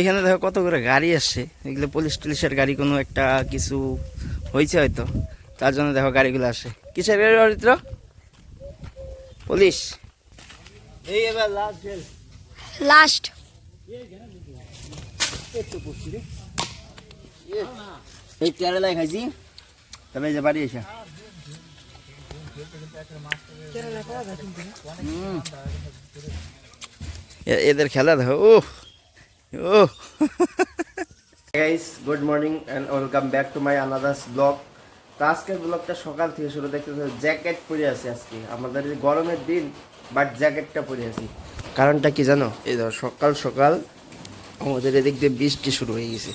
এখানে দেখো কত করে গাড়ি আসছে, এগুলো পুলিশ টুলিশের গাড়ি, কোনো একটা কিছু হয়েছে হয়তো, তার জন্য দেখো গাড়িগুলো আসে। কিসের গাড়ি অরিত্র? পুলিশ। এই এবার লাস্ট এই কেরালায় খাইছি, তবে যে বাড়ি এসে এদের খেলা দেখো। ও ও guys, good morning and welcome back to my another's blog. তো আজকের ব্লগটা সকাল থেকে শুরু দেখতেছি। জ্যাকেট পরে আছি আজকে, আমাদের গরমের দিন, বাট জ্যাকেটটা পরে আছি। কারণটা কি জানো? এই ধর সকাল সকাল আমাদের এদিক দিয়ে বৃষ্টি শুরু হয়ে গেছে,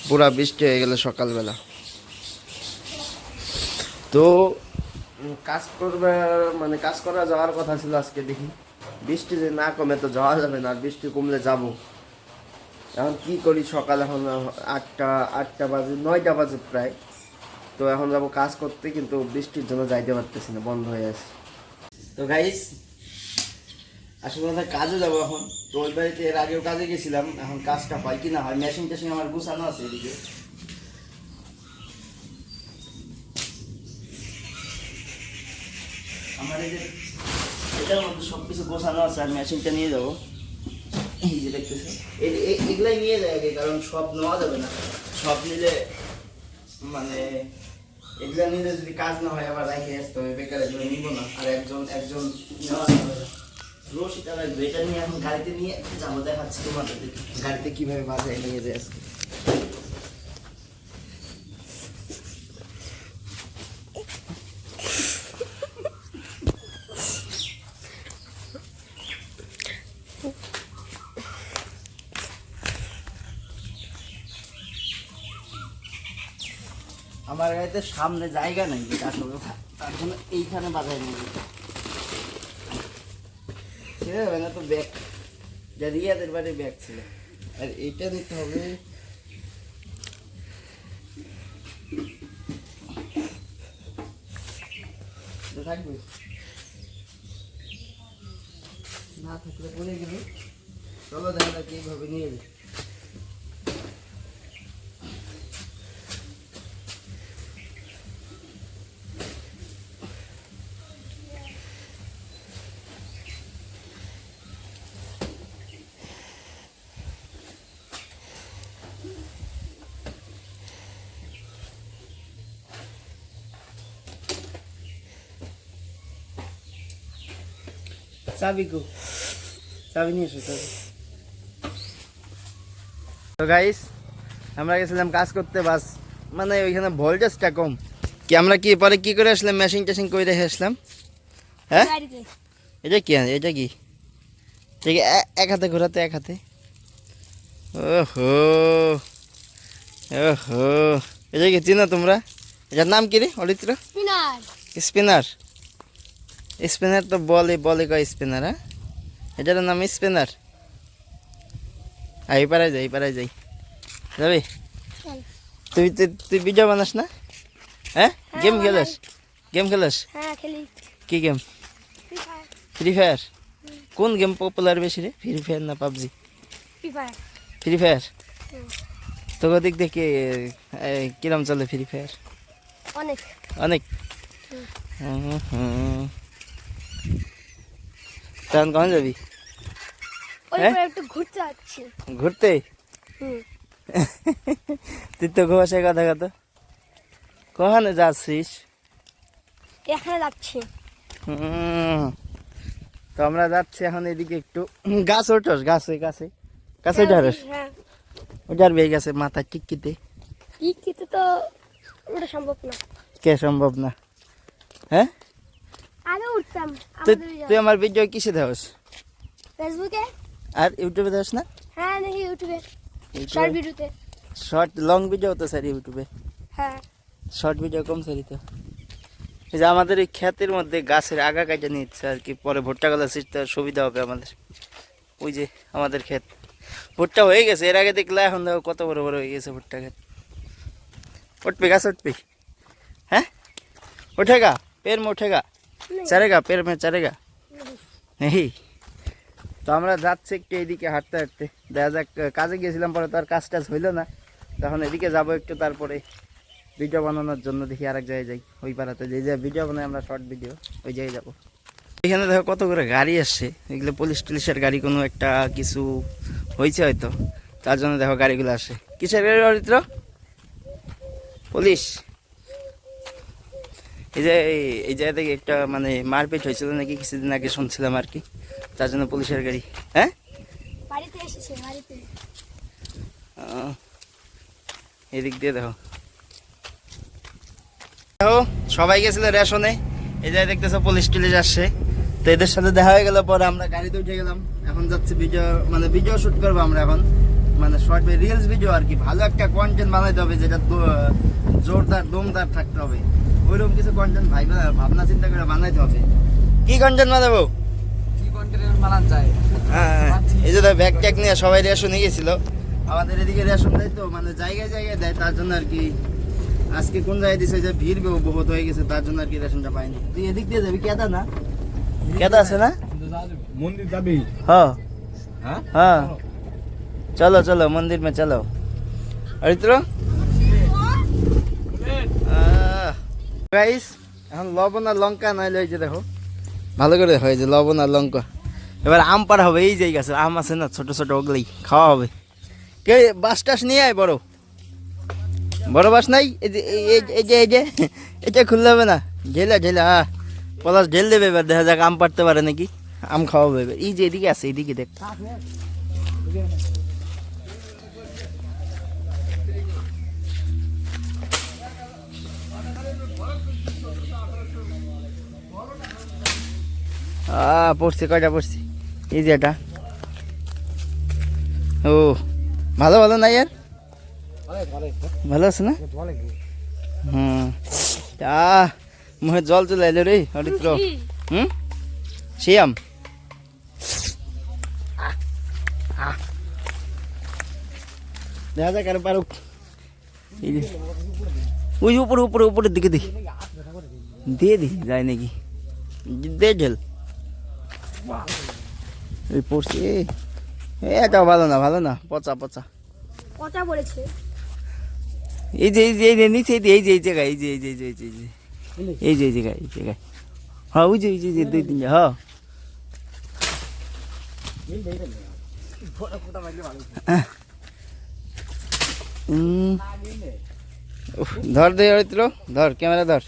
পুরা বৃষ্টি হয়ে গেল সকালবেলা। তো কাজ করবে, মানে কাজ করা যাওয়ার কথা ছিল আজকে, দেখি বৃষ্টি যে না কমে তো যাওয়া যাবে না, বৃষ্টি কমলে যাব। এখন কি করি, সকাল এখন 8টা বাজে, 9টা বাজে প্রায়। তো এখন যাব কাজ করতে, কিন্তু বৃষ্টির জন্য যাইতে পারতেছি না, বন্ধ হয়ে আছে। তো গাইস আসলে আমরা কাজে যাবো এখন। তো ওই বাড়িতে এর আগেও কাজে গেছিলাম, এখন কাজটা হয় কি না হয়। মেশিন টেশিন আমার গুছানো আছে এদিকে। আমার এই যে এটার মধ্যে সব কিছু গোছানো আছে, আর মেশিনটা নিয়ে যাবো। এই যে দেখতেছে, এগুলাই নিয়ে যায় আগে, কারণ সব নেওয়া যাবে না। সব নিলে মানে এগুলা নিলে যদি কাজ না হয় আবার রাখে আসতে হবে, বেকার এগুলো নিব না। আর একজন নেওয়া যাবে না, রশিটা লাগবে। এটা নিয়ে এখন গাড়িতে নিয়ে যাবো, দেখাচ্ছি তোমাদের গাড়িতে কিভাবে বাজায় নিয়ে যায় আজকে। আমার গাড়িতে সামনে জায়গা নাই, যেটা আসল কথা, তার জন্য এইখানে বাজায় নিয়ে ছেড়ে যাবে না। তো ব্যাগ, যা রিয়াদের বাড়ির ব্যাগ ছিল, আর এইটা দিতে হবে। থাকবে না থাকলে পড়ে গেল। চলো দেখা যাক এইভাবে নিয়ে যাবে। চাবি কো, চাবি নিয়ে এসো চাবি। তো গাইস আমরা গেছিলাম কাজ করতে, বাস মানে ওইখানে ভোল্টেজটা কম। কি আমরা কি পরে কি করে আসলাম, মেশিন টেশিন করে রেখে আসলাম। হ্যাঁ এটা কি, এটা কি ঠিক এক হাতে ঘোরাতে, এক হাতে। ওহো ওহো, এটা কি চিনো তোমরা? এটার নাম কি রে অরিত্র? স্পিনার। স্পিনার তো বলে বলে কয় স্পিনার। হ্যাঁ, এটার নাম স্পিনার। এই পারাই যাই, এই পারাই যাই, যাবি? তুই তুই ভিডিও বানাস না? হ্যাঁ, গেম খেলাস? গেম খেলাস? কি গেম? Free fire. কোন গেম পপুলার বেশি রে, ফ্রি ফায়ার না পাবজি? Free fire. তোকে দিক দেখে কিরম চলে ফ্রি ফায়ার? অনেক অনেক। তখন কখন যাবি? ঘুরতে? তুই তো ঘুমাসে কথা কথা, কখনো যাচ্ছিস? এখানে যাচ্ছি। তো আমরা যাচ্ছি এখন এদিকে একটু। গাছ ওঠস, গাছে গাছে গাছে উঠারস, ওটার বেয়ে গেছে মাথা টিকিতে। টিকিতে তো ওটা সম্ভব না। কে সম্ভব না? হ্যাঁ, আগে উঠতাম। তুই আমার ভিডিও কিসে দেওস? ফেসবুকে। আর ইউটিউবে দেওস না? হ্যাঁ, দেখি ইউটিউবে শর্ট ভিডিওতে। শর্ট লং ভিডিও তো স্যার ইউটিউবে। হ্যাঁ, শর্ট ভিডিও কম সারি তো। এই যে আমাদের এই ক্ষেতের মধ্যে গাছের আগা কাটা নিচ্ছে আর কি, পরে ভুট্টা গালা ছিটতে সুবিধা হবে আমাদের। ওই যে আমাদের ক্ষেত, ভুট্টা হয়ে গেছে এর আগে দেখলে, এখন দেখো কত বড় বড় হয়ে গেছে ভুট্টা ক্ষেত। उठ पे गाছ उठ हैं, उठेगा पैर में, उठेगा चढ़ेगा पैर में, चढ़ेगा नहीं। तो তো আমরা যাচ্ছি একটু এইদিকে হাঁটতে হাঁটতে, দেখা যাক। কাজে গিয়েছিলাম, পরে তো আর কাজ টাজ হইলো না, তখন এদিকে যাবো একটু, তারপরে ভিডিও বানানোর জন্য দেখি আরেক জায়গায় যাই, ওই পাড়াতে যে যে ভিডিও বানাই আমরা, শর্ট ভিডিও, ওই জায়গায় যাবো। এখানে দেখো কত করে গাড়ি আসছে, এগুলো পুলিশ টুলিশের গাড়ি, কোনো একটা কিছু হয়েছে হয়তো, তার জন্য দেখো গাড়িগুলো আসে। কিসের গাড়ি অরিত্র? পুলিশ। এই জায়গা থেকে একটা মানে মারপিট হয়েছিল নাকি কিছুদিন আগে শুনছিলাম আর কি, তার জন্য পুলিশের গাড়ি। হ্যাঁ, বাড়িতে এসেছে, বাড়িতে। এদিক দিয়ে দেখো দেখো সবাই গেছিল রেশনে, এই জায়গায় দেখতেছো পুলিশ টুলিশ আসছে। তো এদের সাথে দেখা হয়ে গেল, পরে আমরা গাড়িতে উঠে গেলাম, এখন যাচ্ছি ভিডিও মানে ভিডিও শুট করবো আমরা এখন, মানে শর্ট রিলস ভিডিও আর কি। ভালো একটা কন্টেন্ট বানাইতে হবে, যেটা জোরদার দমদার থাকতে হবে, ওইরকম কিছু কন্টেন্ট ভাবনা চিন্তা করে বানাইতে হবে। কি কন্টেন্ট বানাবো? হ্যাঁ, এই যে ব্যাগ ট্যাগ নিয়ে সবাই রেশনে গেছিল, আমাদের এদিকে রেশন দেয় তো মানে জায়গায় জায়গায় দেয়, তার জন্য আর কি আজকে কোন জায়গায় দিছে যে ভিড় বহুত হয়ে গেছে, তার জন্য আর কি রেশনটা পাইনি। তুই এদিক দিয়ে যাবি, কেদা না কেদা আছে না মন্দির যাবি? হ্যাঁ হ্যাঁ হ্যাঁ, চলো চলো মন্দির মে চলো। অরিত্র গাইস, এখন লবণ আর লঙ্কা নাইলে, ওই যে দেখো ভালো করে হয় যে লবণ আর লঙ্কা। এবার আম পাড়া হবে, এই যে গাছে আম আছে না ছোট ছোট, ওগুলোই খাওয়া হবে। কে বাস টাস নিয়ে আয়, বড় বড় বাস নাই? এই যে এটা খুললে হবে না, ঢেলা ঢেলা পলাশ ঢেল দেবে, এবার দেখা যাক আম পাড়তে পারে নাকি, আম খাওয়াবে এবার। এই যে এদিকে আছে, এদিকে দেখ। পড়ছি, কয়টা পড়ছি, এই যে এটা। ও ভালো ভালো না ইয়ার, ভালো আছে না? হুম, মুখে জল চলে এলো রে অরিত্র। হুম, শিয়াম দেখা যাক আরো পারুক। ওই উপরে উপরে উপরের দিকে দেখি, দিয়ে দি যায় নাকি, দে ঢেল। এই পড়ছি, এটাও ভালো না, ভালো না, পচা পচা। পচা পড়েছে। এই যে এই যে নিচে, এই যে এই জায়গায়, এই যে এই যে এই যে এই যে এই যে এই জায়গায়, এই জায়গায়। হ্যাঁ ওই যে ওই যে দুই তিন, হ্যাঁ ধর দে অরিত্র, ধর ক্যামেরা ধর।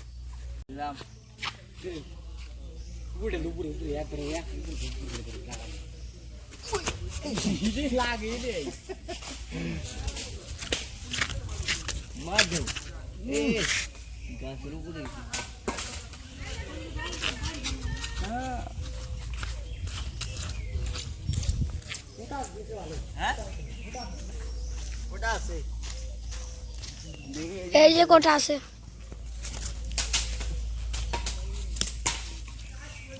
এই যে কোটা আছে।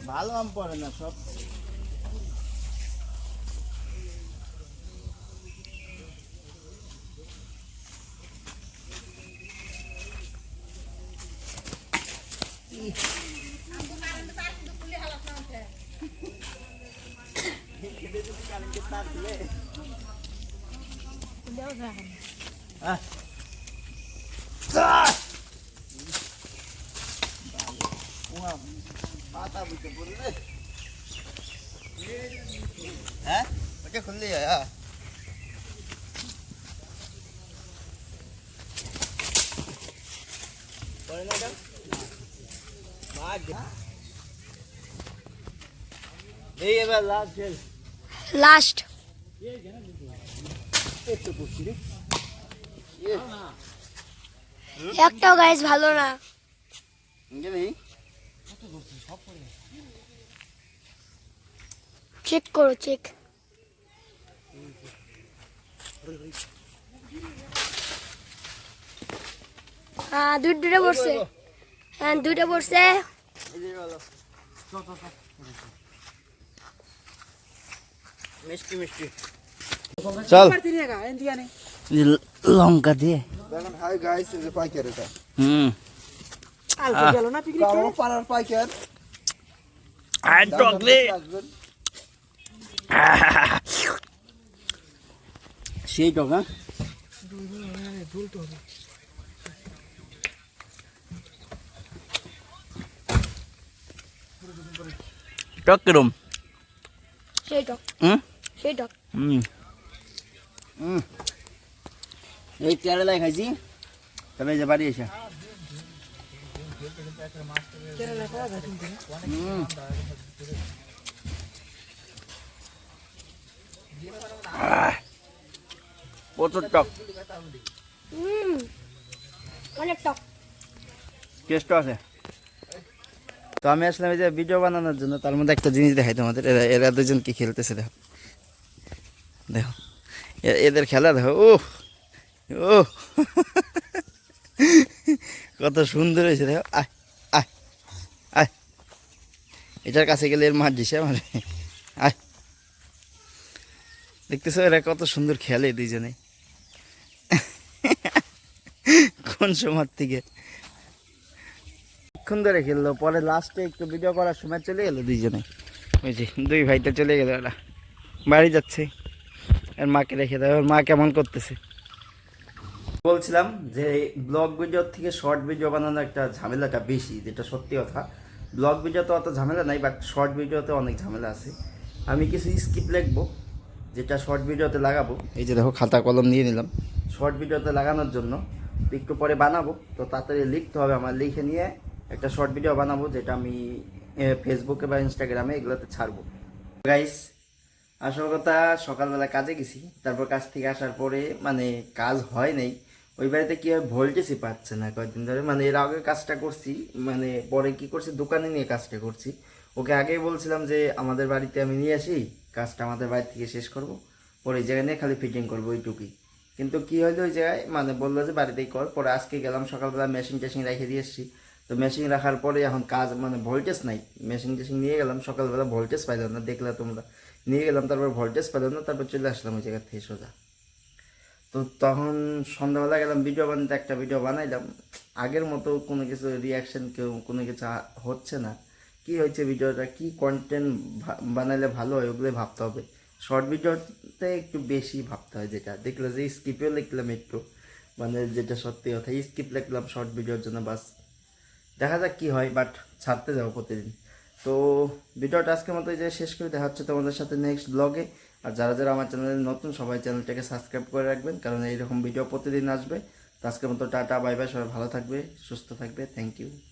ভালো আম পড়ে না সব। হ্যাঁ ওটা খুললি, হ্যাঁ এই এবার লাস্ট ঢেল, লাস্ট। একটাও গাইস ভালো না। চেক করো, চেক। হ্যাঁ দুইটা পড়ছে, হ্যাঁ দুইটা পড়ছে। মিষ্টি মিষ্টি চল, লঙ্কা দিয়ে। দেখেন হাই গাইস, এই যে পাইকার এটা। হুম, কারো পাড়ার পাইকার। আর টকলে সেই টক হ্যাঁ টক কিরম সেই টক হুম সেই টক হুম হুম এই কেরালায় খাইছি তবে এই যে বাড়ি এসে হুম। প্রচুর টক অনেক টক টেস্টও আছে তো আমি আসলাম এই যে ভিডিও বানানোর জন্য তার মধ্যে একটা জিনিস দেখাই তোমাদের এরা এরা দুজন কি খেলতেছে দেখো দেখো এদের খেলা দেখো ও ও কত সুন্দর হয়েছে দেখো আয় আয় আয় এটার কাছে গেলে এর মার দিছে আমার আয় দেখতেছো এরা কত সুন্দর খেলে দুইজনে কোন সময় থেকে অনেকক্ষণ ধরে খেললো পরে লাস্টে একটু ভিডিও করার সময় চলে গেলো দুইজনে ওই যে দুই ভাইটা চলে গেল ওরা বাড়ি যাচ্ছে আর মাকে রেখে দেয় ওর মা কেমন করতেছে বলছিলাম যে ব্লগ ভিডিওর থেকে শর্ট ভিডিও বানানো একটা ঝামেলাটা বেশি যেটা সত্যি কথা ব্লগ ভিডিওতে অত ঝামেলা নাই বাট শর্ট ভিডিওতে অনেক ঝামেলা আছে আমি কিছু স্কিপ লিখবো যেটা শর্ট ভিডিওতে লাগাবো এই যে দেখো খাতা কলম নিয়ে নিলাম শর্ট ভিডিওতে লাগানোর জন্য একটু পরে বানাবো তো তাড়াতাড়ি লিখতে হবে আমার লিখে নিয়ে একটা শর্ট ভিডিও বানাবো যেটা আমি ফেসবুকে বা ইনস্টাগ্রামে এগুলোতে ছাড়বো গাইস আসল কথা সকালবেলা কাজে গেছি তারপর কাজ থেকে আসার পরে মানে কাজ হয় নাই ওই বাড়িতে কি হয় ভোল্টেজই পাচ্ছে না কয়েকদিন ধরে মানে এর আগে কাজটা করছি মানে পরে কি করছি দোকানে নিয়ে কাজটা করছি ওকে আগেই বলছিলাম যে আমাদের বাড়িতে আমি নিয়ে আসি কাজটা আমাদের বাড়ি থেকে শেষ করব পরে এই জায়গায় নিয়ে খালি ফিটিং করবো ওইটুকুই কিন্তু কি হলো ওই জায়গায় মানে বললো যে বাড়িতেই কর পরে আজকে গেলাম সকালবেলা মেশিন টেশিন রেখে দিয়ে এসেছি তো মেশিন রাখার পরে এখন কাজ মানে ভোল্টেজ নাই মেশিন টেশিন নিয়ে গেলাম সকালবেলা ভোল্টেজ পাইলাম না দেখলে তোমরা নিয়ে গেলাম তারপর ভোল্টেজ পেলাম না তারপর চলে আসলাম ওই জায়গা থেকে সোজা তো তখন সন্ধ্যাবেলা গেলাম ভিডিও বানাতে একটা ভিডিও বানাইলাম আগের মতো কোনো কিছু রিয়াকশন কেউ কোনো কিছু হচ্ছে না কি হয়েছে ভিডিওটা কি কন্টেন্ট বানাইলে ভালো হয় ওগুলোই ভাবতে হবে শর্ট ভিডিওতে একটু বেশি ভাবতে হয় যেটা দেখলো যে স্কিপেও লিখলাম একটু মানে যেটা সত্যি কথা স্কিপ লিখলাম শর্ট ভিডিওর জন্য বাস দেখা যাক কি হয় বাট ছাড়তে যাবো প্রতিদিন তো ভিডিওটা আজকের মতো যে শেষ করে দেখা হচ্ছে তোমাদের সাথে নেক্সট ব্লগে আর যারা যারা আমার চ্যানেলে নতুন সবাই চ্যানেলটাকে সাবস্ক্রাইব করে রাখবেন কারণ এইরকম ভিডিও প্রতিদিন আসবে তো আজকের মতো টাটা বাই বাই সবাই ভালো থাকবে সুস্থ থাকবে থ্যাংক ইউ